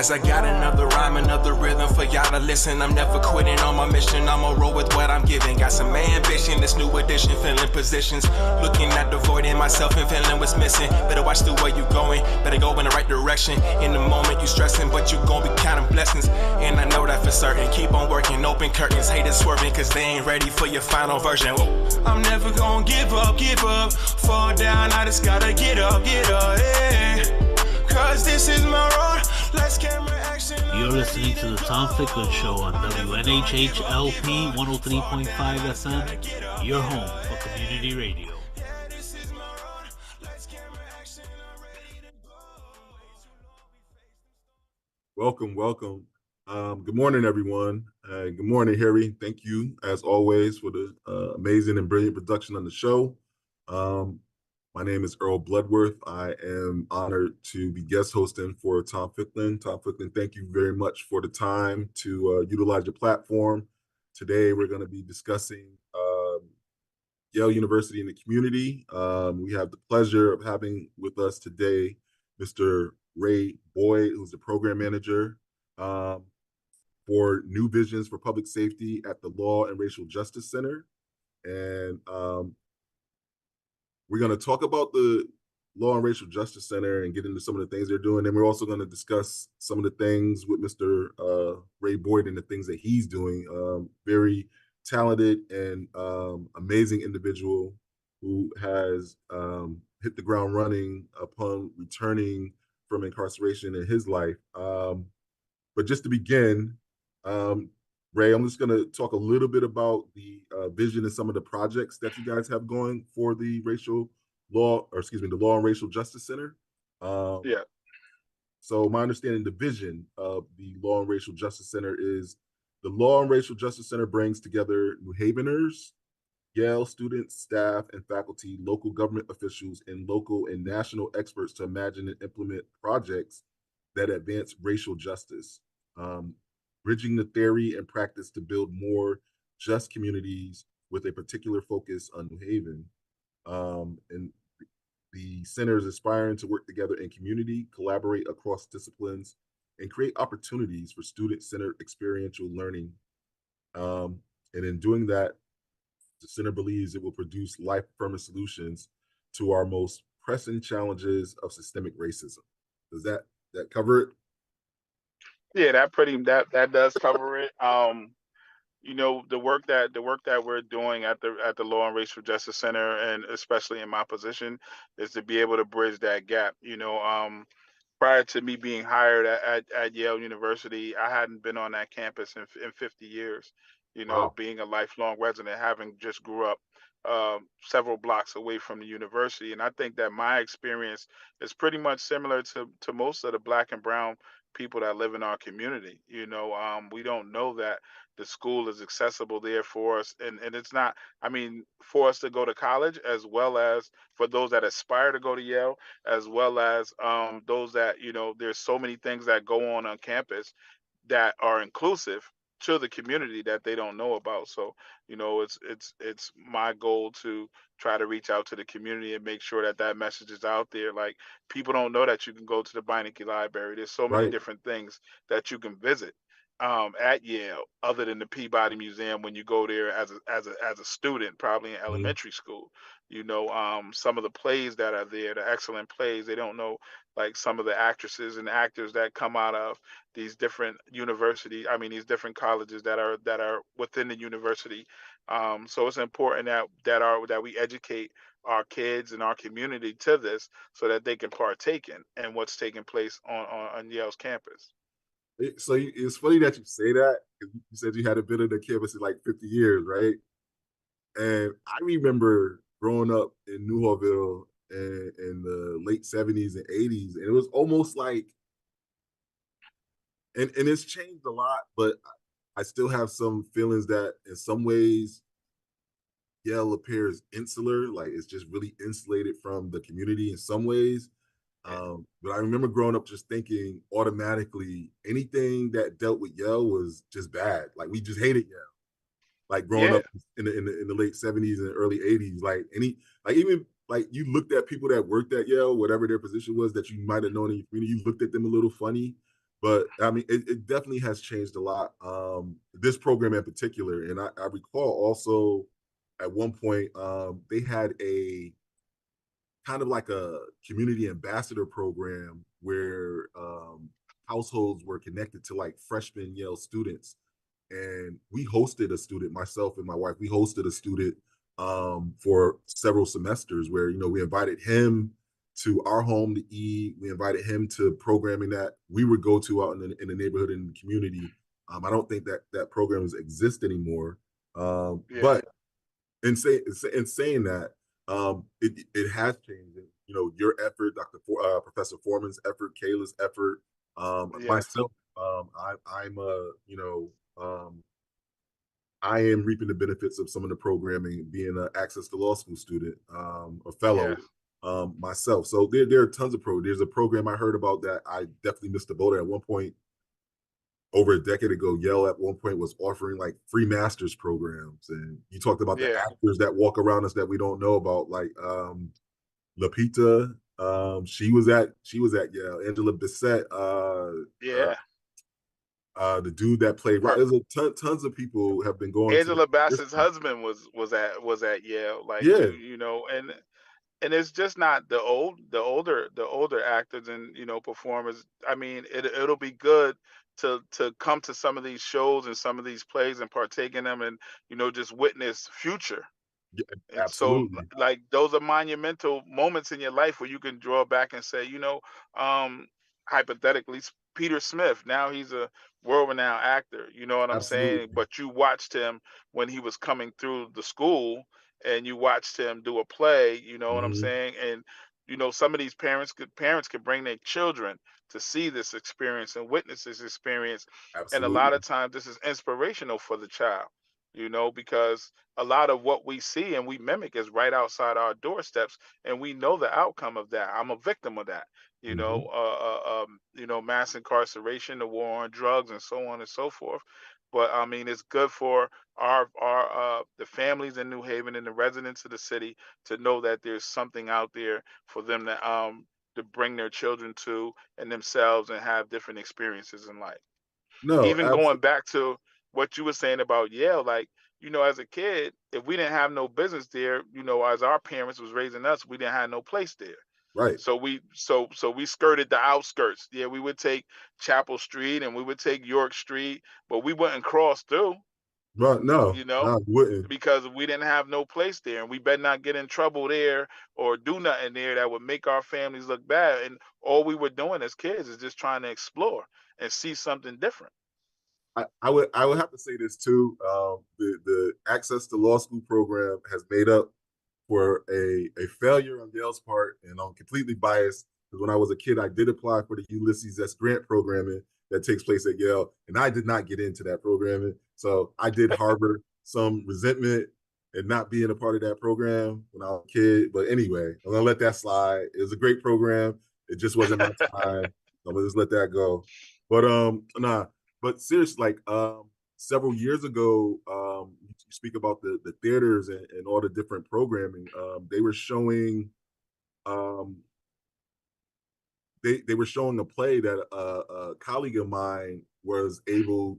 As I got another rhyme, another rhythm for y'all to listen. I'm never quitting on my mission, I'ma roll with what I'm giving. Got some ambition, this new edition, filling positions. Looking at the void in myself and feeling what's missing. Better watch the way you going, better go in the right direction. In the moment you stressing, but you gon' be counting blessings. And I know that for certain, keep on working, open curtains. Haters swerving, cause they ain't ready for your final version. Whoa. I'm never gonna give up, fall down, I just gotta get up, yeah. Cause this is my road, let's camera action. You're listening to the Tom Ficklin Show on WNHHLP 103.5 FM, your home for community radio. Welcome. Good morning, everyone. Good morning, Harry. Thank you, as always, for the amazing and brilliant production on the show. My name is Earl Bloodworth. I am honored to be guest hosting for Tom Ficklin. Tom Ficklin, thank you very much for the time to utilize your platform. Today, we're going to be discussing Yale University in the community. We have the pleasure of having with us today Mr. Ray Boyd, who's the program manager for New Visions for Public Safety at the Law and Racial Justice Center. And we're going to talk about the Law and Racial Justice Center and get into some of the things they're doing. And we're also going to discuss some of the things with Mr. Ray Boyd and the things that he's doing. Very talented and amazing individual who has hit the ground running upon returning from incarceration in his life. But just to begin, Ray, I'm just going to talk a little bit about the vision and some of the projects that you guys have going for the the Law and Racial Justice Center. Yeah. So my understanding, the vision of the Law and Racial Justice Center is the Law and Racial Justice Center brings together New Haveners, Yale students, staff, and faculty, local government officials, and local and national experts to imagine and implement projects that advance racial justice, bridging the theory and practice to build more just communities with a particular focus on New Haven. And the center is aspiring to work together in community, collaborate across disciplines, and create opportunities for student-centered experiential learning. And in doing that, the center believes it will produce life-affirming solutions to our most pressing challenges of systemic racism. Does that cover it? Yeah, that does cover it. You know, the work that we're doing at the Law and Racial Justice Center, and especially in my position, is to be able to bridge that gap. You know, prior to me being hired at Yale University, I hadn't been on that campus in 50 years. You know, Wow. being a lifelong resident, having just grew up several blocks away from the university. And I think that my experience is pretty much similar to most of the Black and brown people that live in our community. You know, we don't know that the school is accessible there for us. And it's not, I mean, for us to go to college, as well as for those that aspire to go to Yale, as well as those that, you know, there's so many things that go on campus that are inclusive to the community that they don't know about. So, you know, it's my goal to try to reach out to the community and make sure that that message is out there. Like, people don't know that you can go to the Beinecke Library. There's so many Right. different things that you can visit at Yale, other than the Peabody Museum when you go there as a student, probably in elementary school. You know, some of the plays that are there, the excellent plays, they don't know, like, some of the actresses and actors that come out of these different these different colleges that are within the university. So it's important that we educate our kids and our community to this, so that they can partake in what's taking place on Yale's campus. So it's funny that you say that, 'cause you said you hadn't been in the campus in like 50 years, right? And I remember growing up in Newhallville in the late 70s and 80s, and it was almost like, and it's changed a lot, but I still have some feelings that in some ways Yale appears insular, like it's just really insulated from the community in some ways. But I remember growing up just thinking automatically anything that dealt with Yale was just bad. Like, we just hated Yale. Like, growing Yeah. up in the late 70s and early 80s, even you looked at people that worked at Yale, whatever their position was that you might have known in your community, you looked at them a little funny. But I mean, it definitely has changed a lot. This program in particular, and I recall also at one point they had a kind of like a community ambassador program where households were connected to like freshman Yale students, and we hosted a student, myself and my wife, we hosted a student for several semesters where, you know, we invited him to our home to eat. We invited him to programming that we would go to out in the neighborhood and the community. I don't think that that programs exist anymore. Yeah, But in saying that, it has changed. And, you know, your effort, Professor Foreman's effort, Kayla's effort, yes, myself, I'm you know, I am reaping the benefits of some of the programming, being an Access to Law School student, a fellow yes, myself. So there are tons of There's a program I heard about that I definitely missed the boat at one point over a decade ago. Yale at one point was offering like free master's programs, and you talked about the yeah, actors that walk around us that we don't know about, like Lapita. She was at Yale. Angela Bissett, yeah. the dude that played right. Her There's tons of people have been going to Angela this. Bassett's husband was at Yale. Like Yeah, you know, and it's just not the older actors and performers. I mean, it'll be good to come to some of these shows and some of these plays and partake in them and just witness future. yeah, And so, absolutely. like, those are monumental moments in your life where you can draw back and say, um, hypothetically, Peter Smith, now he's a world-renowned actor. You know what I'm saying? Absolutely. But you watched him when he was coming through the school, and you watched him do a play. You know what I'm Hmm. saying? And some of these parents could bring their children to see this experience and witness this experience, and a lot Absolutely. of times this is inspirational for the child. Because a lot of what we see and we mimic is right outside our doorsteps, and we know the outcome of that. I'm a victim of that. Hmm. Mass incarceration, the war on drugs, and so on and so forth. But I mean, it's good for our the families in New Haven and the residents of the city to know that there's something out there for them to bring their children to and themselves and have different experiences in life. No, Even going absolutely. back to what you were saying about Yale, like, as a kid, if we didn't have no business there, as our parents was raising us, we didn't have no place there. Right. So we skirted the outskirts. Yeah, we would take Chapel Street and we would take York Street, but we wouldn't cross through, Right. you No, know, no, you wouldn't. because we didn't have no place there, and we better not get in trouble there or do nothing there that would make our families look bad. And all we were doing as kids is just trying to explore and see something different. I would have to say this too. The Access to Law School program has made up for a failure on Yale's part, and I'm completely biased because when I was a kid, I did apply for the Ulysses S. Grant programming that takes place at Yale, and I did not get into that programming. So I did harbor some resentment and not being a part of that program when I was a kid. But anyway, I'm gonna let that slide. It was a great program. It just wasn't my time. I'm gonna just let that go. But nah. But seriously, like several years ago, you speak about the theaters and all the different programming. They were showing um, they were showing a play that a colleague of mine was able,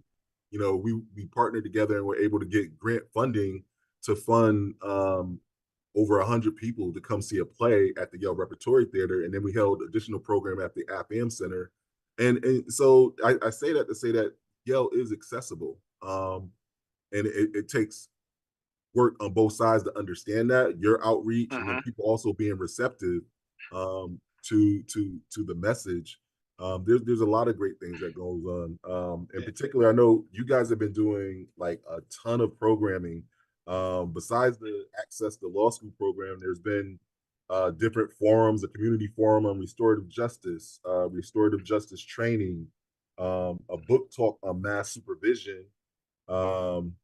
you know, we partnered together and were able to get grant funding to fund over 100 people to come see a play at the Yale Repertory Theater, and then we held additional program at the AFAM Center, and so I say that to say that Yale is accessible, and it takes work on both sides to understand that your outreach and then Hmm. people also being receptive to the message. There's a lot of great things that goes on. In particular, I know you guys have been doing like a ton of programming. Besides the Access to Law School program, there's been different forums, a community forum on restorative justice training, a book talk on mass supervision. Um,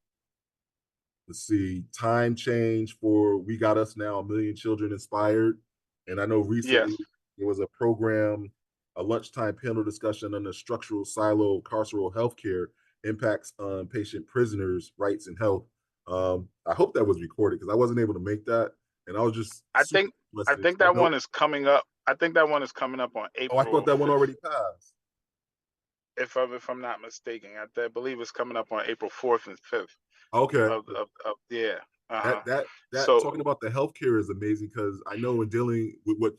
let's see, time change for We Got Us Now, A Million Children Inspired. And I know Yes. recently there was a program, a lunchtime panel discussion on the structural silo of carceral healthcare impacts on patient prisoners' rights and health. I hope that was recorded because I wasn't able to make that. And I was just I super think I interested. think I that know, one is coming up. I think that one is coming up on oh, I thought April that one 5th. already passed. if I'm not mistaken. I believe it's coming up on April 4th and 5th Okay. of yeah. Uh-huh. That So talking about the healthcare is amazing because I know in dealing with what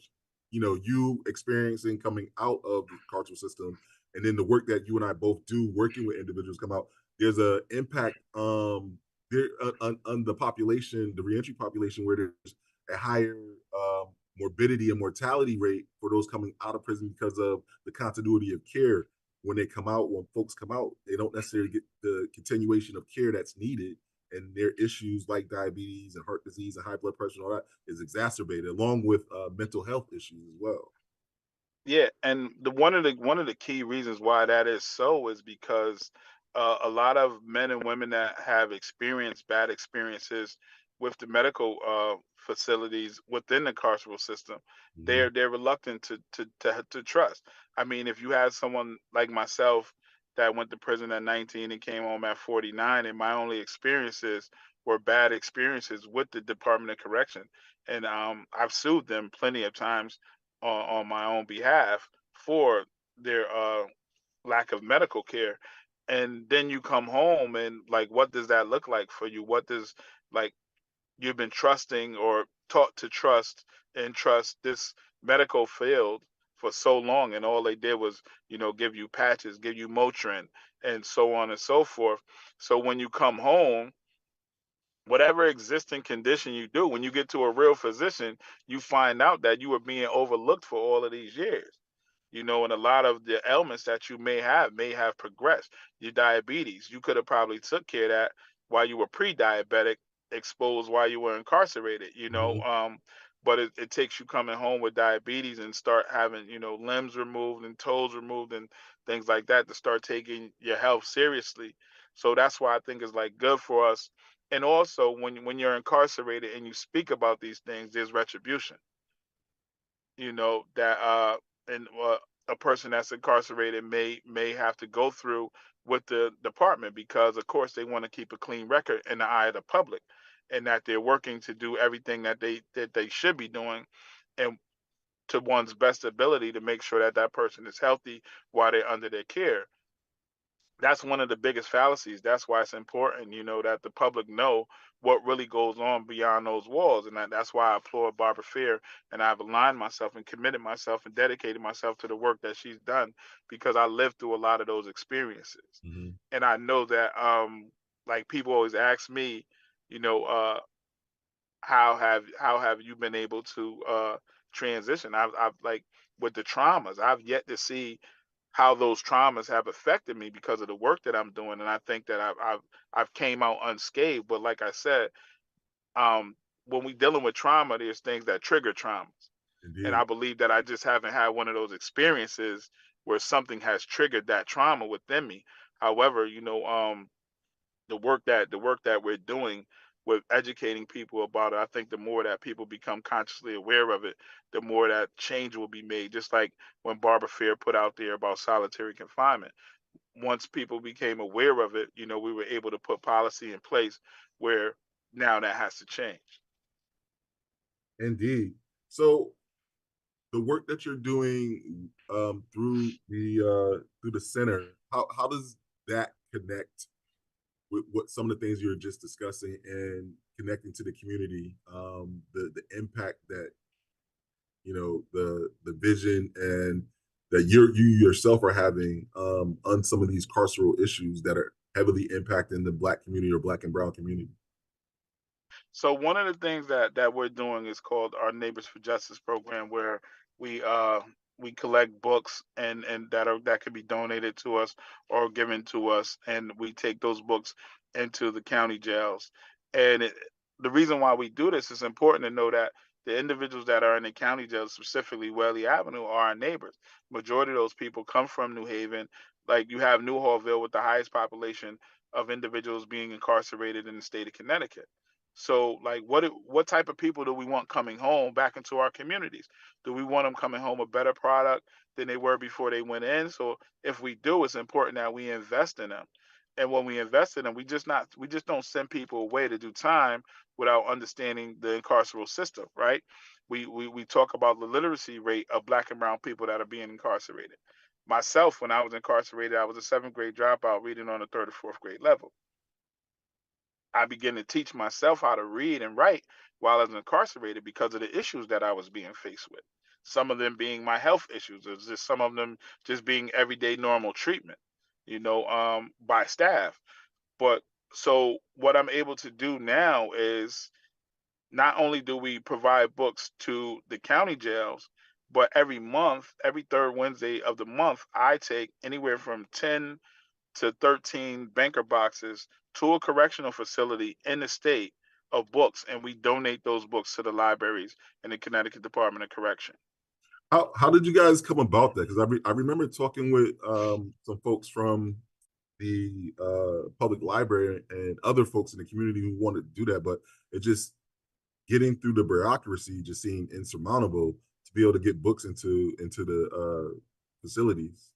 you experiencing coming out of the carceral system, and then the work that you and I both do working with individuals come out, there's a impact there on the population, the reentry population, where there's a higher morbidity and mortality rate for those coming out of prison because of the continuity of care. When they come out, when folks come out, they don't necessarily get the continuation of care that's needed, and their issues like diabetes and heart disease and high blood pressure and all that is exacerbated, along with mental health issues as well. yeah, and one of the key reasons why that is so is because a lot of men and women that have experienced bad experiences with the medical facilities within the carceral system, Mhm. they're reluctant to trust. I mean, if you had someone like myself that went to prison at 19 and came home at 49, and my only experiences were bad experiences with the Department of Correction, and I've sued them plenty of times on my own behalf for their lack of medical care. And then you come home and like, what does that look like for you? What does like you've been trusting or taught to trust and trust this medical field for so long, and all they did was, give you patches, give you Motrin, and so on and so forth. So when you come home, whatever existing condition you do, when you get to a real physician, you find out that you were being overlooked for all of these years. And a lot of the ailments that you may have progressed. Your diabetes, you could have probably took care of that while you were pre-diabetic, exposed while you were incarcerated. Mhm. But it takes you coming home with diabetes and start having, limbs removed and toes removed and things like that to start taking your health seriously. So that's why I think it's like good for us. And also, when you're incarcerated and you speak about these things, there's retribution. That and a person that's incarcerated may have to go through with the department, because of course they want to keep a clean record in the eye of the public, and that they're working to do everything that they should be doing, and to one's best ability to make sure that that person is healthy while they're under their care. That's one of the biggest fallacies. That's why it's important, that the public know what really goes on beyond those walls. And that's why I applaud Barbara Fair, and I've aligned myself and committed myself and dedicated myself to the work that she's done, because I lived through a lot of those experiences. Mhm. And I know that like people always ask me, you know, how have you been able to transition? I've like, with the traumas, I've yet to see how those traumas have affected me because of the work that I'm doing, and I think that I've came out unscathed. But like I said, um, when we dealing with trauma, there's things that trigger traumas, and Indeed. I believe that I just haven't had one of those experiences where something has triggered that trauma within me. However, the work that we're doing with educating people about it, I think the more that people become consciously aware of it, the more that change will be made. Just like when Barbara Fair put out there about solitary confinement, once people became aware of it, we were able to put policy in place where now that has to change. Indeed. So the work that you're doing through the center, how does that connect with what some of the things you were just discussing and connecting to the community, the impact that the vision and that you yourself are having on some of these carceral issues that are heavily impacting the Black community or Black and Brown community. So one of the things that we're doing is called our Neighbors for Justice program, where we uh we collect books and that can be donated to us or given to us, and we take those books into the county jails. And the reason why we do this is important to know that the individuals that are in the county jails, specifically Whaley Avenue, are our neighbors. Majority of those people come from New Haven. Like, you have New Hallville with the highest population of individuals being incarcerated in the state of Connecticut. So, like, what type of people do we want coming home back into our communities? Do we want them coming home a better product than they were before they went in? So, if we do, it's important that we invest in them. And when we invest in them, we just don't send people away to do time without understanding the carceral system, right? We talk about the literacy rate of Black and brown people that are being incarcerated. Myself, when I was incarcerated, I was a seventh grade dropout reading on the third or fourth grade level. I began to teach myself how to read and write while I was incarcerated because of the issues that I was being faced with. Some of them being my health issues, or just some of them just being everyday normal treatment, by staff. But so what I'm able to do now is not only do we provide books to the county jails, but every month, every third Wednesday of the month, I take anywhere from 10 to 13 banker boxes to a correctional facility in the state of books, and we donate those books to the libraries in the Connecticut Department of Correction. How did you guys come about that? Because I remember talking with some folks from the public library and other folks in the community who wanted to do that, but it just getting through the bureaucracy just seemed insurmountable to be able to get books into the facilities.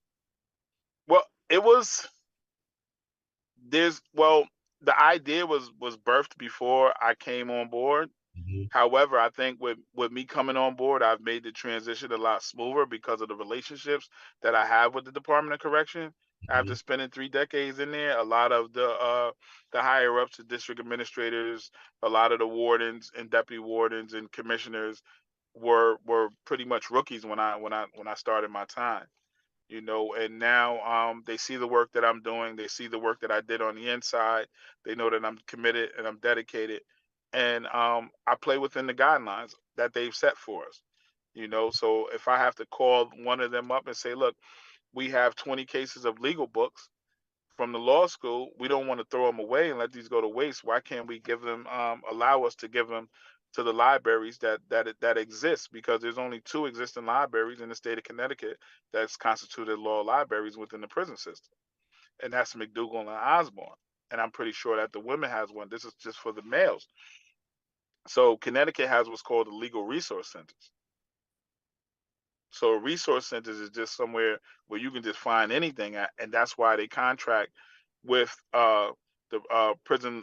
Well, it was the idea was birthed before I came on board. Mm-hmm. However, I think with me coming on board, I've made the transition a lot smoother because of the relationships that I have with the Department of Correction. Mm-hmm. After spending 3 decades in there, a lot of the higher ups, the district administrators, a lot of the wardens and deputy wardens and commissioners were pretty much rookies when I started my time. And now they see the work that I'm doing. They see the work that I did on the inside. They know that I'm committed and I'm dedicated. And I play within the guidelines that they've set for us. So if I have to call one of them up and say, look, we have 20 cases of legal books from the law school. We don't want to throw them away and let these go to waste. Why can't we give them, allow us to give them to the libraries that exist? Because there's only two existing libraries in the state of Connecticut that's constituted law libraries within the prison system, and that's McDougal and Osborne. And I'm pretty sure that the women has one. This is just for the males. So Connecticut has what's called the legal resource centers. So a resource centers is just somewhere where you can just find anything at, and that's why they contract with the prison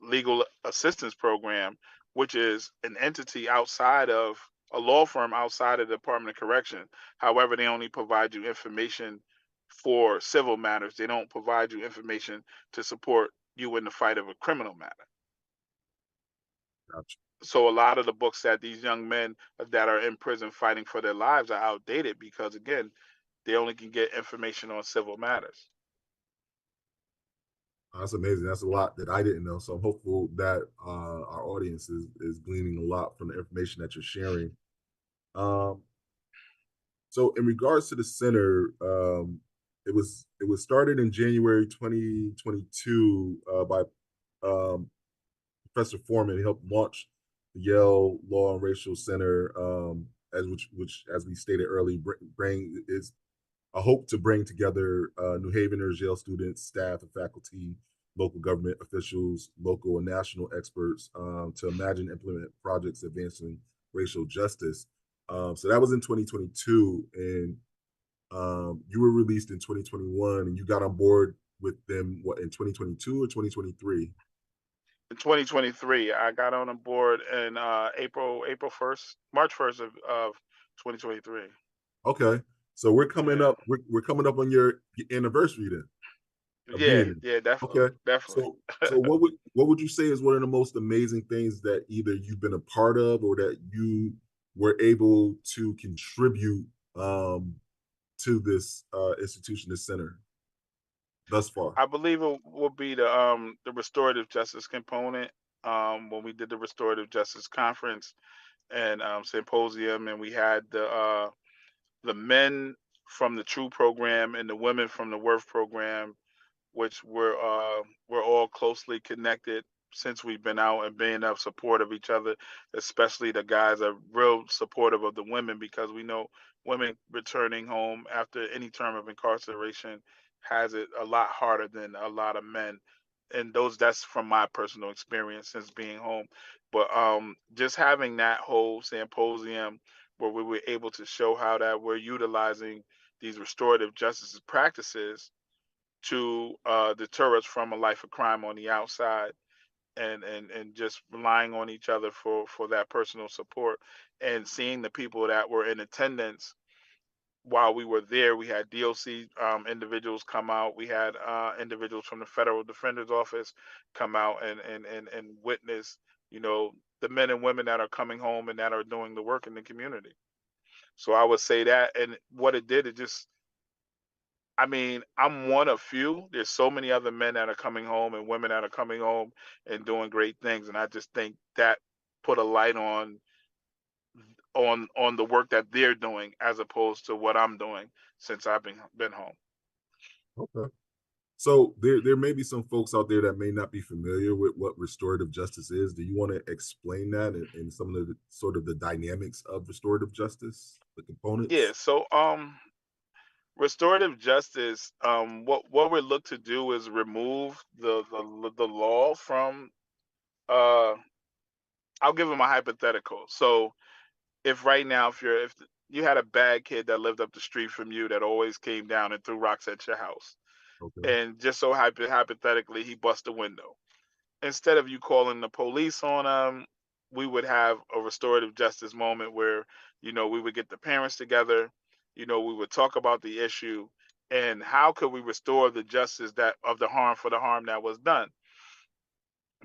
legal assistance program, which is an entity outside of a law firm outside of the Department of Correction. However, they only provide you information for civil matters. They don't provide you information to support you in the fight of a criminal matter. Gotcha. So a lot of the books that these young men that are in prison fighting for their lives are outdated because, again, they only can get information on civil matters. That's amazing. That's a lot that I didn't know. So I'm hopeful that our audience is gleaning a lot from the information that you're sharing. So in regards to the center, it was started in January 2022 by Professor Foreman. He helped launch the Yale Law and Racial Center, which as we stated earlier, bring is a hope to bring together New Haveners, Yale students, staff, and faculty, local government officials, local and national experts to imagine and implement projects advancing racial justice. So that was in 2022, and you were released in 2021, and you got on board with them in 2022 or 2023? In 2023, I got on board in March 1st of 2023. Okay, so we're coming Yeah, up. We're coming up on your anniversary then of yeah, being there. yeah, definitely, Okay, definitely. so what would you say is one of the most amazing things that either you've been a part of or that you were able to contribute to this institution, this center, thus far? I believe it will be the restorative justice component. When we did the restorative justice conference and symposium, and we had the men from the True program and the women from the Worth program, which we're all closely connected since we've been out and being of support of each other. Especially the guys are real supportive of the women because we know women returning home after any term of incarceration has it a lot harder than a lot of men. And that's from my personal experience since being home. But just having that whole symposium where we were able to show how that we're utilizing these restorative justice practices to deter us from a life of crime on the outside, and just relying on each other for that personal support, and seeing the people that were in attendance while we were there, we had DOC individuals come out. We had individuals from the Federal Defender's Office come out and witness, you know, the men and women that are coming home and that are doing the work in the community. So I would say that, and what it did, it just, I mean, I'm one of few. There's so many other men that are coming home and women that are coming home and doing great things, and I just think that put a light on the work that they're doing as opposed to what I'm doing since I've been home. Okay. So there may be some folks out there that may not be familiar with what restorative justice is. Do you want to explain that and some of the sort of the dynamics of restorative justice, the Yeah, components? so restorative justice, what we look to do is remove the law from uh I'll give them a hypothetical. So if right now if you had a bad kid that lived up the street from you that always came down and threw rocks at your house, Okay. and just so hypothetically he bust a window, instead of you calling the police on them, we would have a restorative justice moment where, we would get the parents together, we would talk about the issue and how could we restore the justice that of the harm for the harm that was done.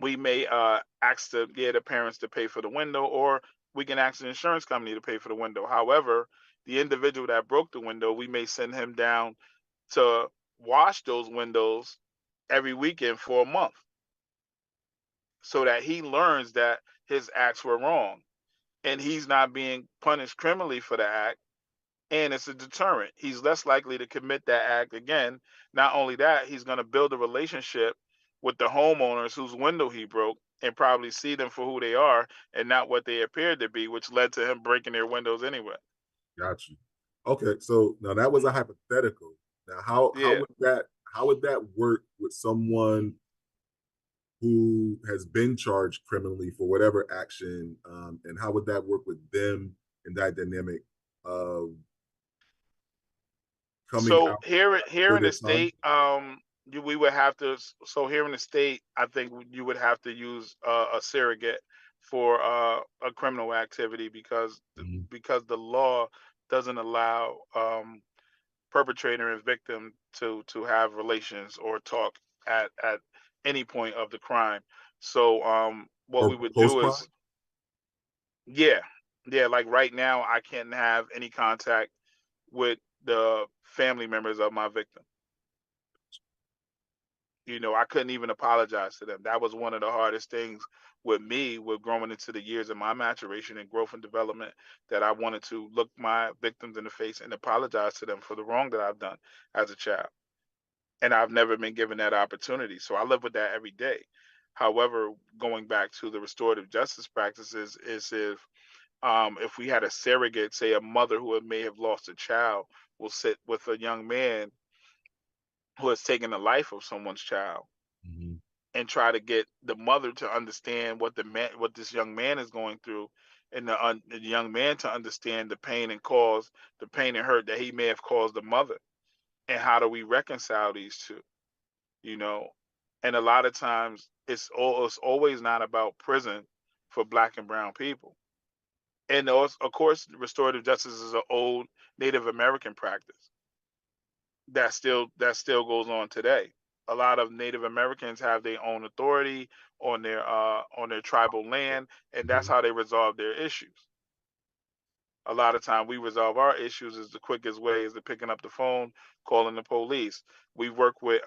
We may ask the parents to pay for the window, or we can ask the insurance company to pay for the window. However, the individual that broke the window, we may send him down to wash those windows every weekend for a month so that he learns that his acts were wrong and he's not being punished criminally for the act, and it's a deterrent. He's less likely to commit that act again. Not only that, he's going to build a relationship with the homeowners whose window he broke and probably see them for who they are and not what they appeared to be, which led to him breaking their windows anyway. Got you. Okay, so now that was a hypothetical. Now, Yeah. how would that work with someone who has been charged criminally for whatever action, and how would that work with them in that dynamic of coming So out here for in the their time? state, we would have to. So here in the state, I think you would have to use a surrogate for a criminal activity Mhm. because the law doesn't allow perpetrator and victim to have relations or talk at any point of the crime. So what Or we would post do crime? is, yeah, yeah, like right now, I can't have any contact with the family members of my victim. I couldn't even apologize to them. That was one of the hardest things with me, with growing into the years of my maturation and growth and development, that I wanted to look my victims in the face and apologize to them for the wrong that I've done as a child. And I've never been given that opportunity. So I live with that every day. However, going back to the restorative justice practices is if we had a surrogate, say a mother who may have lost a child, will sit with a young man who has taken the life of someone's child Mhm. and try to get the mother to understand what this young man is going through, and the young man to understand the pain and the pain and hurt that he may have caused the mother, and how do we reconcile these two, you know? And a lot of times it's always not about prison for black and brown people. And also, of course, restorative justice is an old Native American practice that still goes on today. A lot of Native Americans have their own authority on their tribal land, and that's Mhm. how they resolve their issues. A lot of time we resolve our issues is the quickest way is to picking up the phone, calling the police. We work with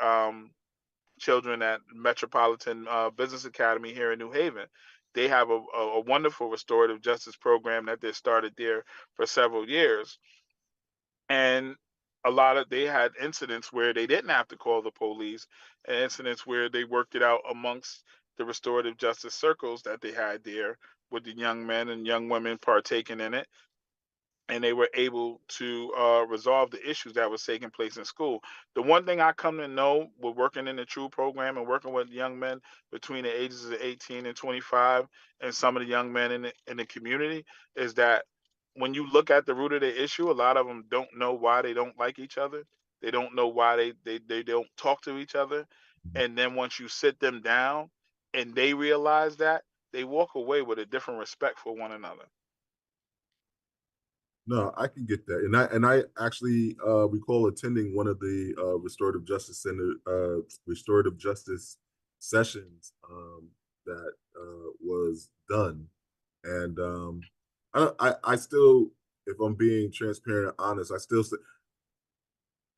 children at Metropolitan Business Academy here in New Haven. They have a wonderful restorative justice program that they started there for several years, and a lot of they had incidents where they didn't have to call the police, and incidents where they worked it out amongst the restorative justice circles that they had there, with the young men and young women partaking in it, and they were able to resolve the issues that was taking place in school. The one thing I come to know with working in the True program and working with young men between the ages of 18 and 25, and some of the young men in the community, is that when you look at the root of the issue, a lot of them don't know why they don't like each other. They don't know why they don't talk to each other. And then once you sit them down and they realize that, they walk away with a different respect for one another. No, I can get that, and I actually recall attending one of the restorative justice sessions that was done, and I still, if I'm being transparent and honest,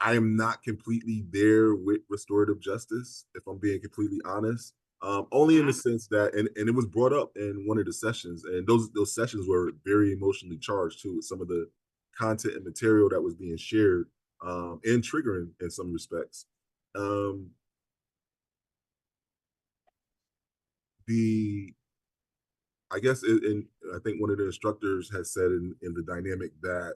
I am not completely there with restorative justice, if I'm being completely honest. Only in the Hmm. sense that, and it was brought up in one of the sessions, and those sessions were very emotionally charged too, with some of the content and material that was being shared, and triggering in some respects. Um, the I guess, I think one of the instructors has said in the dynamic that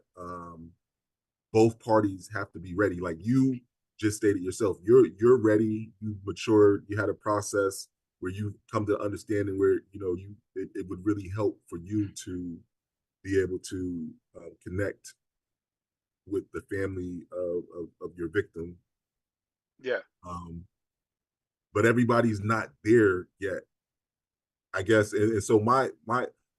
both parties have to be ready. Like you just stated yourself, you're ready, you matured, you had a process where you come to understanding where it would really help for you to be able to connect with the family of your victim. Yeah. Um, but everybody's not there yet, I guess. And so I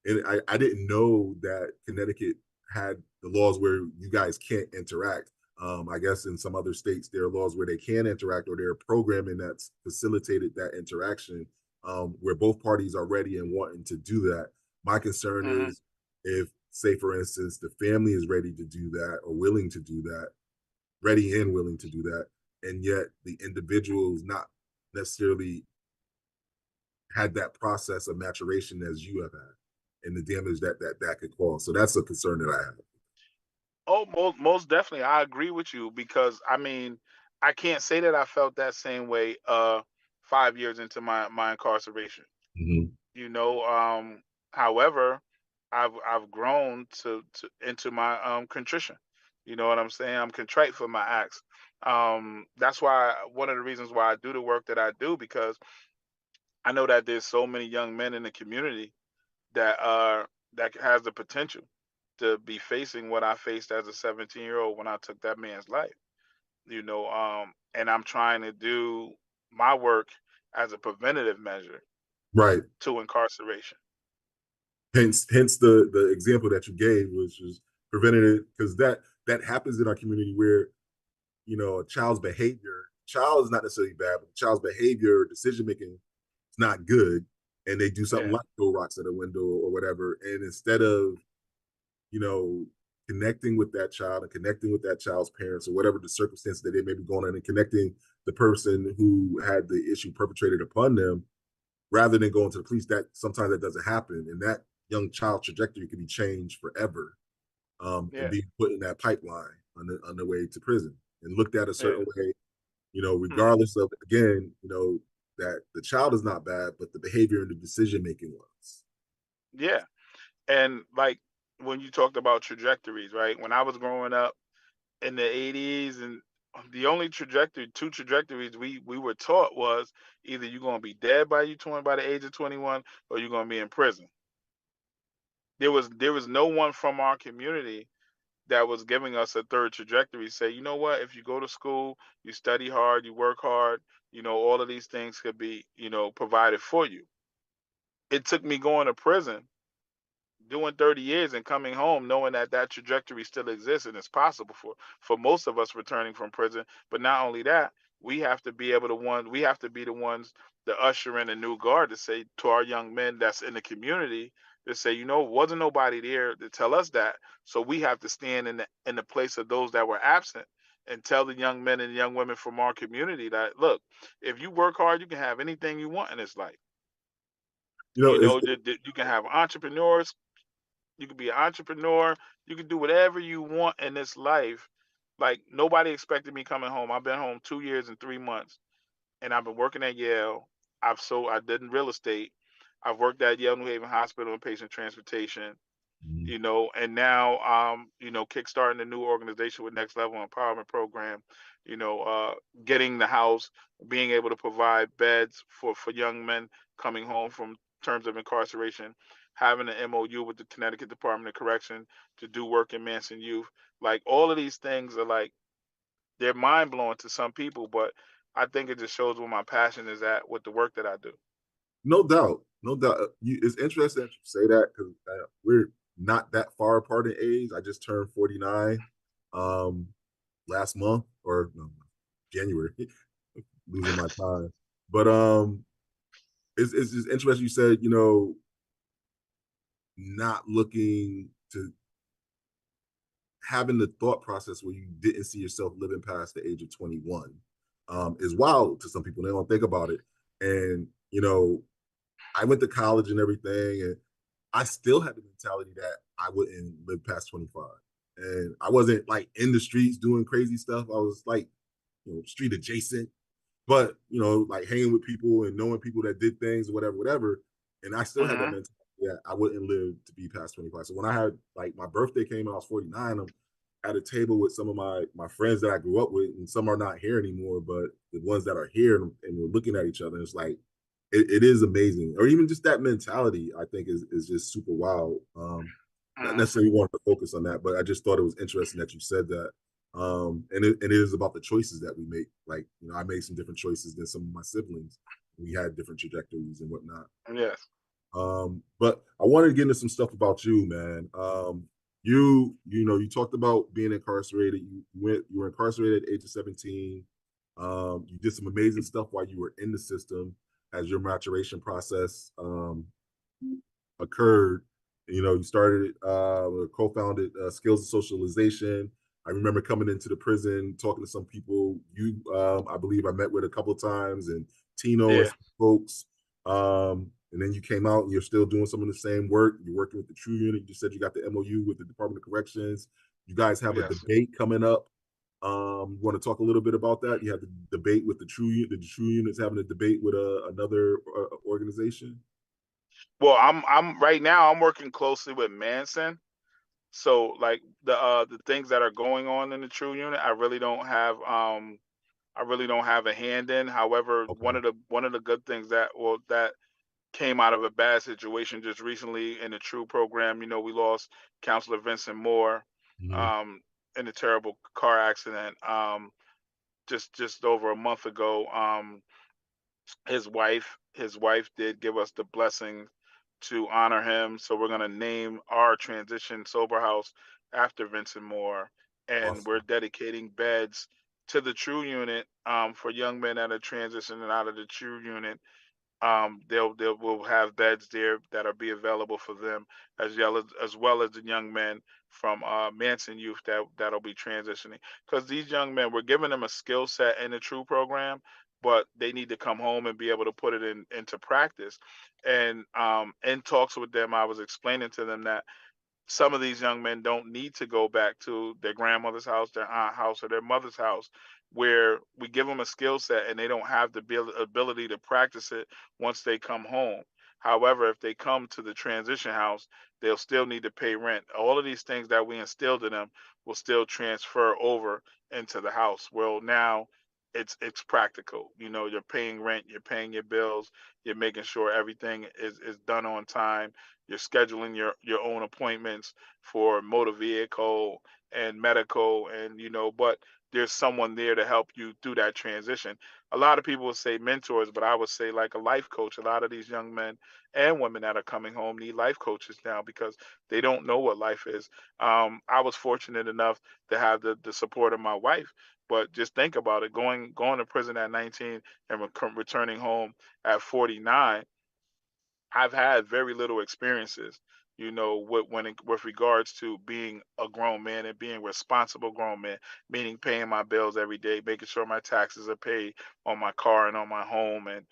didn't know that Connecticut had the laws where you guys can't interact. I guess in some other states there are laws where they can interact, or there are programming that's facilitated that interaction, where both parties are ready and wanting to do that. My concern Hmm. is if, say, for instance, the family is ready to do that or willing to do that, ready and willing to do that, and yet the individual is not necessarily had that process of maturation as you have had, and the damage that could cause. So that's a concern that I have. Oh, most definitely, I agree with you because I mean, I can't say that I felt that same way 5 years into my incarceration. Mm-hmm. You know, however, I've grown to into my contrition. You know what I'm saying? I'm contrite for my acts. That's why one of the reasons why I do the work that I do, because I know that there's so many young men in the community that has the potential to be facing what I faced as a 17-year-old when I took that man's life. And I'm trying to do my work as a preventative measure Right. to incarceration. Hence the example that you gave, which was preventative, because that happens in our community where a child's behavior, child is not necessarily bad, but the child's behavior, decision making is not good, and they do something Yeah, like throw rocks at a window or whatever, and instead of you know, connecting with that child and connecting with that child's parents or whatever the circumstance that they may be going on, and connecting the person who had the issue perpetrated upon them, rather than going to the police, that sometimes that doesn't happen. And that young child trajectory can be changed forever, and yeah, being put in that pipeline on the way to prison and looked at a yeah. certain way, Hmm. regardless of, again, that the child is not bad, but the behavior and the decision making was. Yeah. And like when you talked about trajectories, right? When I was growing up in the 80s, and the only two trajectories we were taught was either you're gonna be dead by the age of 21, or you're gonna be in prison. There was no one from our community that was giving us a third trajectory. Say, you know what, if you go to school, you study hard, you work hard, all of these things could be, provided for you. It took me going to prison, doing 30 years and coming home knowing that that trajectory still exists and it's possible for most of us returning from prison. But not only that, we have to be the ones to usher in a new guard, to say to our young men that's in the community, to say, wasn't nobody there to tell us that, so we have to stand in the place of those that were absent, and tell the young men and young women from our community that, look, if you work hard, you can have anything you want in this life. It's You can have entrepreneurs, you can be an entrepreneur. You can do whatever you want in this life. Like, nobody expected me coming home. I've been home 2 years and 3 months, and I've been working at Yale. I did in real estate. I've worked at Yale New Haven Hospital in patient transportation. And now kickstarting a new organization with Next Level Empowerment Program. You know, uh, Getting the house, being able to provide beds for young men coming home from terms of incarceration, having an MOU with the Connecticut Department of Correction to do work in Manson Youth. Like, all of these things are like, they're mind blowing to some people, but I think it just shows where my passion is at with the work that I do. no doubt, no doubt. It's interesting that you say that, because we're not that far apart starting age. I just turned 49 last month, or no, January. Losing my time. But it's just interesting you said, you know, not looking to having the thought process where you didn't see yourself living past the age of 21 is wild to some people. They don't think about it. And, you know, I went to college and everything, and I still had the mentality that I wouldn't live past 25. And I wasn't like in the streets doing crazy stuff. I was like, you know, street adjacent, but, you know, like hanging with people and knowing people that did things or whatever, whatever. And I still had that Mm-hmm. mentality that I wouldn't live to be past 25. So when I had like my birthday came and I was 49, I'm at a table with some of my friends that I grew up with, and some are not here anymore, but the ones that are here, and we're looking at each other, and it's like, it is amazing. Or even just that mentality, I think is just super wild. Not Mm-hmm. necessarily wanted to focus on that, but I just thought it was interesting that you said that. And it is about the choices that we make. Like, you know, I made some different choices than some of my siblings. We had different trajectories and whatnot. Yes. But I wanted to get into some stuff about you, man. You know, you talked about being incarcerated. You were incarcerated at the age of 17. You did some amazing stuff while you were in the system as your maturation process occurred. You know, you started co-founded Skills and Socialization. I remember coming into the prison, talking to some people I believe I met with a couple of times, and Tino and Yeah. some folks. And then you came out and you're still doing some of the same work. You're working with the True Unit. You said you got the MOU with the Department of Corrections. You guys have a Yes. debate coming up. You want to talk a little bit about that? You have the debate with the True Unit. The True Unit's having a debate with another organization. Well, I'm right now I'm working closely with Manson. So like the things that are going on in the True Unit, I really don't have a hand in. However, Okay. one of the good things that came out of a bad situation just recently in the True program, you know, we lost Counselor Vincent Moore Mhm. um in a terrible car accident just over a month ago. His wife did give us the blessing to honor him, so we're going to name our transition sober house after Vincent Moore, and we're Awesome. dedicating beds to the True Unit for young men that are transitioning out of the True Unit. They'll will have beds there that'll be available for them, as well as the young men from Manson Youth that'll be transitioning. Because these young men, we're giving them a skill set in the True program, but they need to come home and be able to put it into practice. And in talks with them, I was explaining to them that some of these young men don't need to go back to their grandmother's house, their aunt house, or their mother's house, where we give them a skill set and they don't have the ability to practice it once they come home. However, if they come to the transition house, they'll still need to pay rent. All of these things that we instilled in them will still transfer over into the house. Well, now it's practical. You know, you're paying rent, you're paying your bills, you're making sure everything is done on time, you're scheduling your own appointments for motor vehicle and medical, and but there's someone there to help you through that transition. A lot of people would say mentors, but I would say like a life coach. A lot of these young men and women that are coming home need life coaches now because they don't know what life is. I was fortunate enough to have the support of my wife, but just think about it: going to prison at 19 and returning home at 49. I've had very little experiences, with regards to being a grown man and being responsible grown man, meaning paying my bills every day, making sure my taxes are paid on my car and on my home, and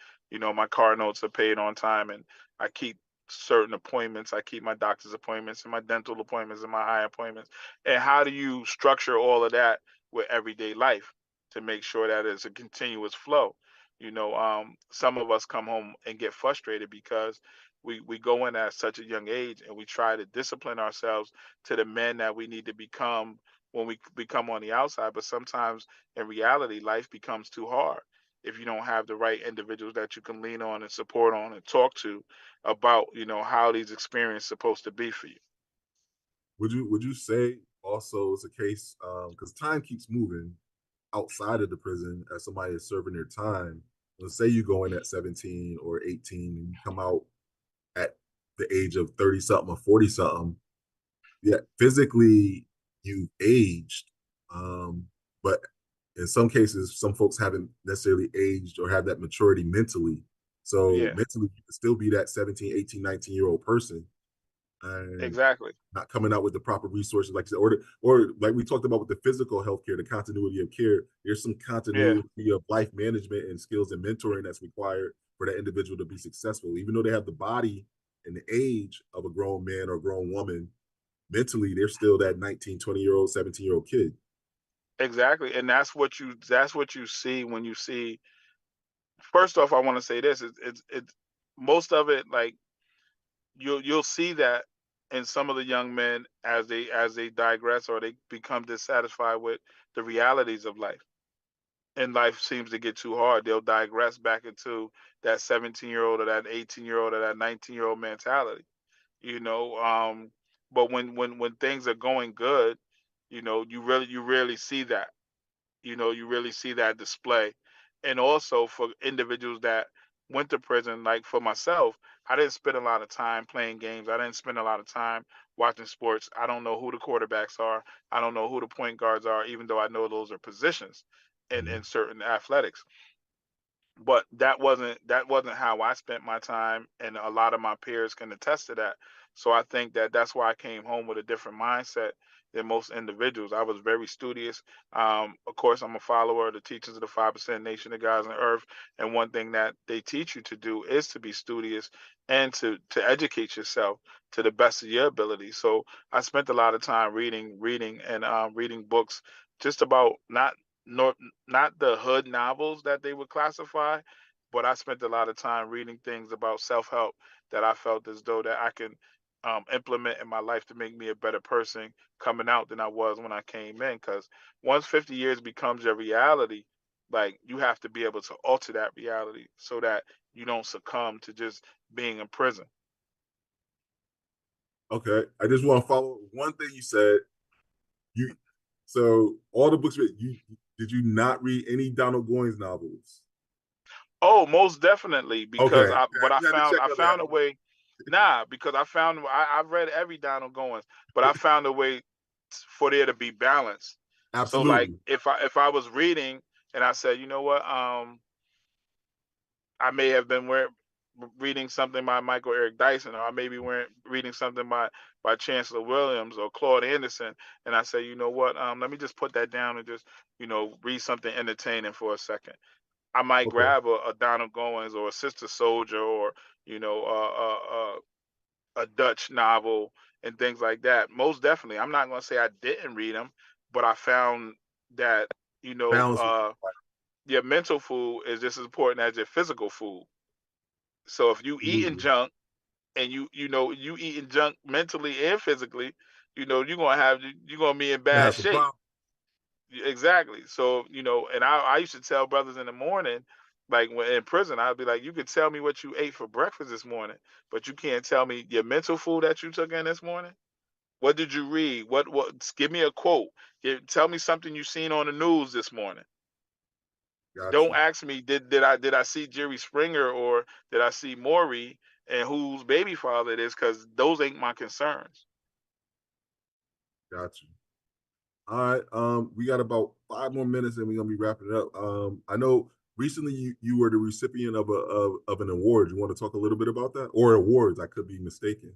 my car notes are paid on time, and I keep certain appointments. I keep my doctor's appointments and my dental appointments and my eye appointments. And how do you structure all of that with everyday life to make sure that it's a continuous flow? Some of us come home and get frustrated because we go in at such a young age and we try to discipline ourselves to the men that we need to become when we become on the outside. But sometimes in reality, life becomes too hard if you don't have the right individuals that you can lean on and support on and talk to about, how these experiences supposed to be for you. Would you say also it's a case because time keeps moving outside of the prison as somebody is serving their time? Let's say you go in at 17 or 18 and you come out at the age of 30 something or 40 something. yeah, physically you aged, but in some cases, some folks haven't necessarily aged or have that maturity mentally. So Yeah, mentally, you can still be that 17, 18, 19-year-old person and exactly. not coming out with the proper resources, like you said, or like we talked about with the physical healthcare, the continuity of care. There's some Yeah, continuity of life management and skills and mentoring that's required for that individual to be successful. Even though they have the body and the age of a grown man or grown woman, mentally they're still that 19, 20-year-old, 17-year-old kid. exactly. And that's what you see when you see. First off, I want to say this: it's most of it like you'll see that in some of the young men as they digress or they become dissatisfied with the realities of life, and life seems to get too hard, they'll digress back into that 17-year-old or that 18-year-old or that 19-year-old mentality, you know. But when things are going good, you rarely see that. You really see that display. And also for individuals that went to prison, like for myself, I didn't spend a lot of time playing games. I didn't spend a lot of time watching sports. I don't know who the quarterbacks are. I don't know who the point guards are, even though I know those are positions in certain athletics. But that wasn't how I spent my time, and a lot of my peers can attest to that. So I think that that's why I came home with a different mindset than most individuals. I was very studious. Of course, I'm a follower of the teachings of the 5% Nation of Guys on Earth, and one thing that they teach you to do is to be studious and to educate yourself to the best of your ability. So I spent a lot of time reading, and reading books just about not not the hood novels that they would classify, but I spent a lot of time reading things about self-help that I felt as though that I can implement in my life to make me a better person coming out than I was when I came in. Because once 50 years becomes your reality, like you have to be able to alter that reality so that you don't succumb to just being in prison. Okay, I just want to follow one thing you said. You so all the books you did you not read any Donald Goines novels? Oh, most definitely. Because Okay, I but I you had to found check I on that. found a way. Nah, because I've read every Donald Goins, but I found a way for there to be balance. So like Absolutely. if I was reading and I said, you know what, I may have been reading something by Michael Eric Dyson, or I may be reading something by Chancellor Williams or Claude Anderson, and I say, you know what, let me just put that down and just read something entertaining for a second. I might Okay. grab a Donald Goins or a Sister Soldier or you know a Dutch novel and things like that. Most definitely, I'm not going to say I didn't read them, but I found that you know Balance was uh, your mental food is just as important as your physical food. So if you eating absolutely. junk and you eating junk mentally and physically, you're gonna be in bad That's a shape. problem. Exactly. So, and I used to tell brothers in the morning, like when in prison, I'd be like, you could tell me what you ate for breakfast this morning, but you can't tell me your mental food that you took in this morning. What did you read? Give me a quote. Tell me something you seen on the news this morning. Got Don't you. ask me, did I see Jerry Springer or did I see Maury and whose baby father it is, because those ain't my concerns. Got you. All right. We got about 5 more minutes and we're gonna be wrapping it up. I know recently you were the recipient of an award. You want to talk a little bit about that? Or awards, I could be mistaken.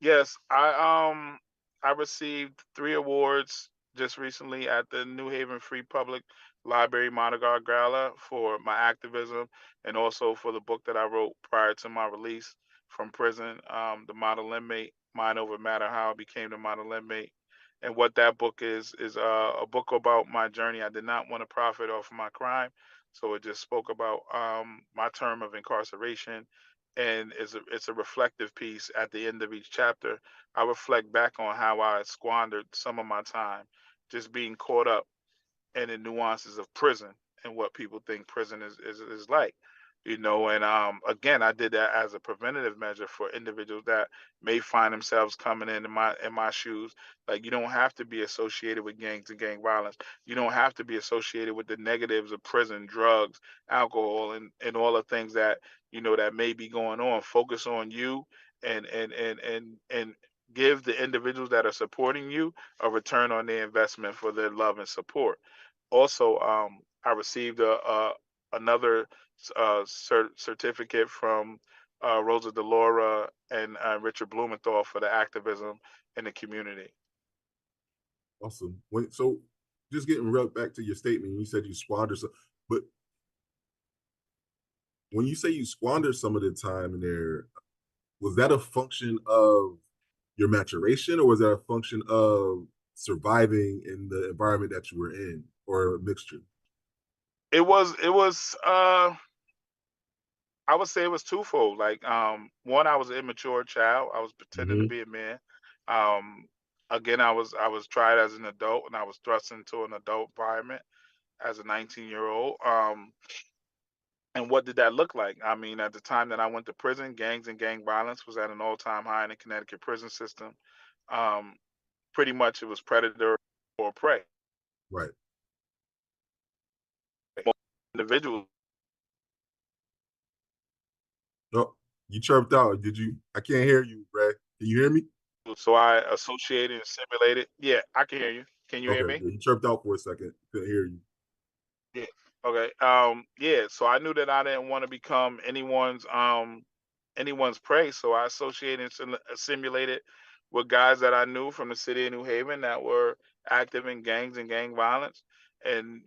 Yes, I received 3 awards just recently at the New Haven Free Public Library Monogar Gala for my activism and also for the book that I wrote prior to my release from prison, The Model Inmate, Mind Over Matter, How I Became the Model Inmate. And what that book is a book about my journey. I did not want to profit off of my crime, so it just spoke about my term of incarceration, and it's a reflective piece at the end of each chapter. I reflect back on how I squandered some of my time just being caught up and the nuances of prison and what people think prison is like. And again, I did that as a preventative measure for individuals that may find themselves coming in my shoes. Like, you don't have to be associated with gangs and gang violence. You don't have to be associated with the negatives of prison, drugs, alcohol, and all the things that that may be going on. Focus on you and give the individuals that are supporting you a return on their investment for their love and support. Also, I received another certificate from Rosa DeLaura and Richard Blumenthal for the activism in the community. Awesome. So just getting right back to your statement, you said you squandered some, but when you say you squandered some of the time in there, was that a function of your maturation, or was that a function of surviving in the environment that you were in, or a mixture? It was I would say it was twofold. Like, one, I was an immature child. I was pretending to Mm-hmm. be a man. Um, Again, I was tried as an adult, and I was thrust into an adult environment as a 19-year-old. And what did that look like? I mean, at the time that I went to prison, gangs and gang violence was at an all-time high in the Connecticut prison system. Um, Pretty much, it was predator or prey. Right. Most individuals. No, you chirped out. Did you? I can't hear you, Brad. Can you hear me? So I associated and simulated. Yeah, I can hear you. Can you hear Okay, me? yeah, you chirped out for a second. Couldn't hear you. Yeah. Okay. Yeah. So I knew that I didn't want to become anyone's prey. So I associated and simulated with guys that I knew from the city of New Haven that were active in gangs and gang violence, and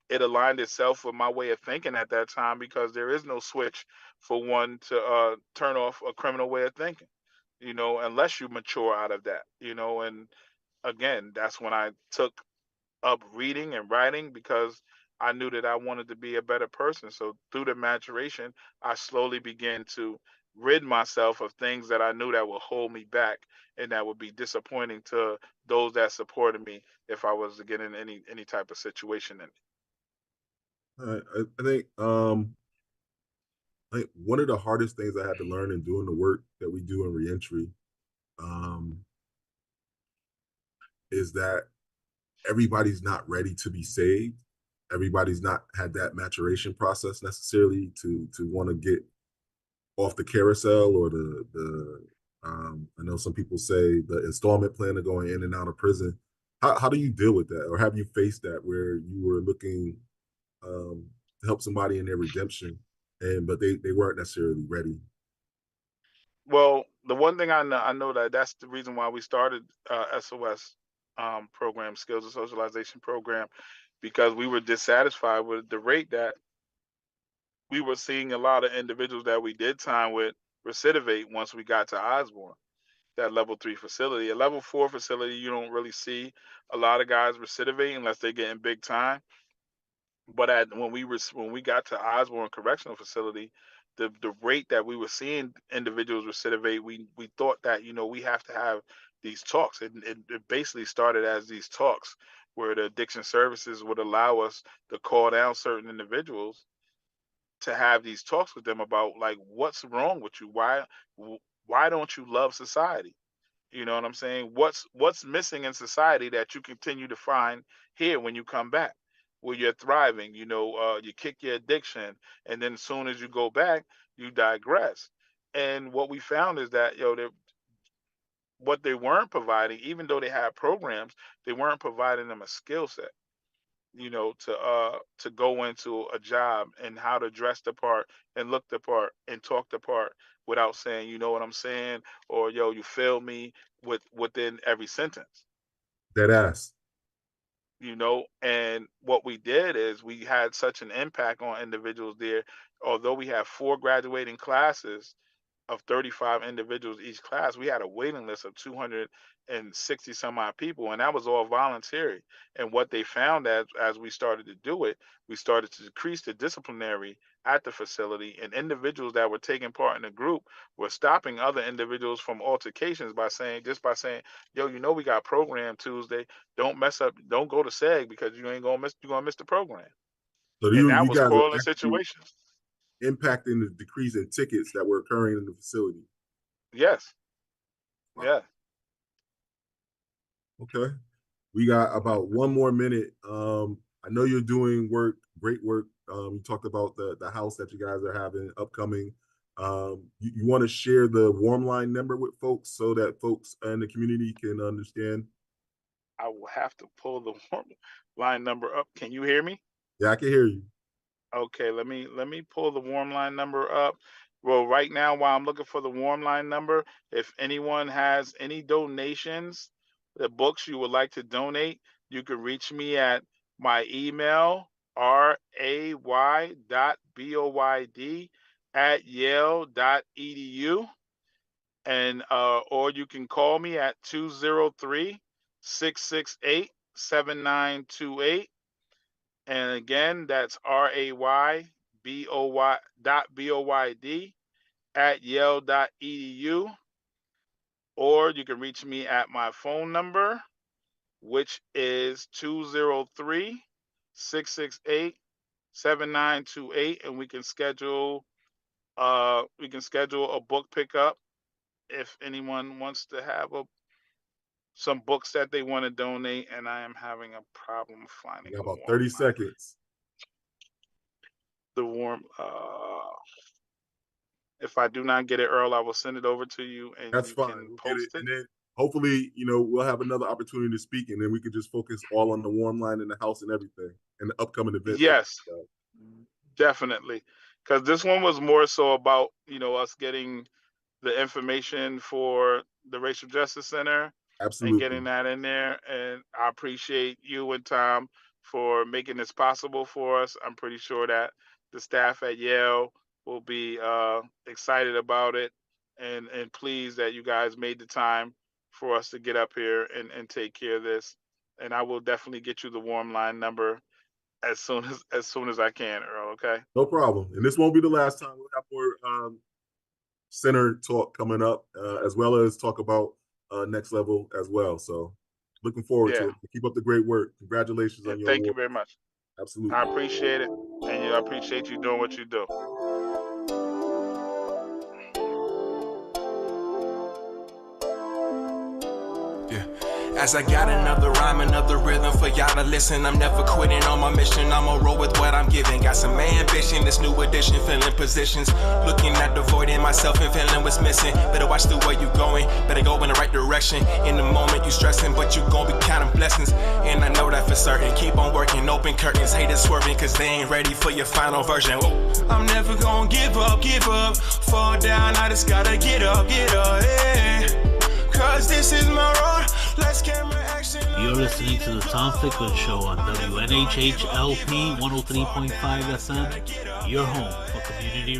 it aligned itself with my way of thinking at that time because there is no switch for one to turn off a criminal way of thinking. Unless you mature out of that. And again, that's when I took up reading and writing because I knew that I wanted to be a better person. So through the maturation, I slowly began to rid myself of things that I knew that would hold me back and that would be disappointing to those that supported me if I was to get in any type of situation. And I think one of the hardest things I had to learn in doing the work that we do in reentry is that everybody's not ready to be saved. Everybody's not had that maturation process necessarily to want to get off the carousel or the I know some people say the installment plan of going in and out of prison. How do you deal with that, or have you faced that where you were looking to help somebody in their redemption, but they weren't necessarily ready? well, the one thing I know that's the reason why we started SOS program, skills and socialization program, because we were dissatisfied with the rate that we were seeing a lot of individuals that we did time with recidivate once we got to Osborne, that level 3 facility. A level 4 facility, you don't really see a lot of guys recidivate unless they get in big time. But when we got to Osborne Correctional Facility, the rate that we were seeing individuals recidivate, we thought that we have to have these talks. It basically started as these talks where the addiction services would allow us to call down certain individuals to have these talks with them about like what's wrong with you, why don't you love society, you know what I'm saying, what's missing in society that you continue to find here when you come back where you're thriving, you kick your addiction and then as soon as you go back you digress. And what we found is that what they weren't providing, even though they had programs, they weren't providing them a skill set, to go into a job and how to dress the part and look the part and talk the part without saying, you know what I'm saying, or yo, you feel me, within every sentence. Dead ass. And what we did is we had such an impact on individuals there. Although we have 4 graduating classes of 35 individuals each class, we had a waiting list of 260 some odd people, and that was all voluntary. And what they found as we started to do it, we started to decrease the disciplinary at the facility, and individuals that were taking part in the group were stopping other individuals from altercations by saying, yo, we got program Tuesday. Don't mess up, don't go to SEG because you're gonna miss the program. So And that you was guys are spoiling actually situations. impacting the decrease in tickets that were occurring in the facility. Yes. Wow. Yeah. Okay. We got about one more minute. I know you're doing work, great work. You talked about the house that you guys are having upcoming. You want to share the warm line number with folks so that folks in the community can understand? I will have to pull the warm line number up. Can you hear me? Yeah, I can hear you. Okay, let me pull the warm line number up. Well, right now, while I'm looking for the warm line number, if anyone has any donations, the books you would like to donate, you can reach me at my email, ray.boyd@yale.edu, and or you can call me at 203-668-7928. And again, that's RAYBOYD@yale.edu. Or you can reach me at my phone number, which is 203-668-7928. And we can schedule a book pickup if anyone wants to have some books that they want to donate. And I am having a problem finding You got the about warm 30 line. seconds. The warm if I do not get it, Earl, I will send it over to you and That's you fine. can We'll get post it. And then hopefully, we'll have another opportunity to speak, and then we could just focus all on the warm line in the house and everything and the upcoming events. Yes, definitely. Because this one was more so about, us getting the information for the Racial Justice Center and getting Absolutely. that in there. And I appreciate you and Tom for making this possible for us. I'm pretty sure that the staff at Yale will be excited about it and pleased that you guys made the time for us to get up here and take care of this. And I will definitely get you the warm line number as soon as I can, Earl. Okay. No problem. And this won't be the last time. We'll have more center talk coming up, as well as talk about next level as well. So looking forward to it. Keep up the great work. Congratulations on your Thank award. you very much. Absolutely. I appreciate it. And I appreciate you doing what you do. As I got another rhyme, another rhythm for y'all to listen. I'm never quitting on my mission. I'ma roll with what I'm giving. Got some ambition, this new edition, filling positions. Looking at the void in myself and feeling what's missing. Better watch the way you going, better go in the right direction. In the moment you stressing, but you gon' be counting blessings. And I know that for certain. Keep on working, open curtains. Haters swerving, cause they ain't ready for your final version. Whoa. I'm never gonna give up. Fall down, I just gotta get up, yeah. Cause this is my road. Let's camera action. You're listening to the Tom Ficklin Show on WNHHLP 103.5 FM, your home for community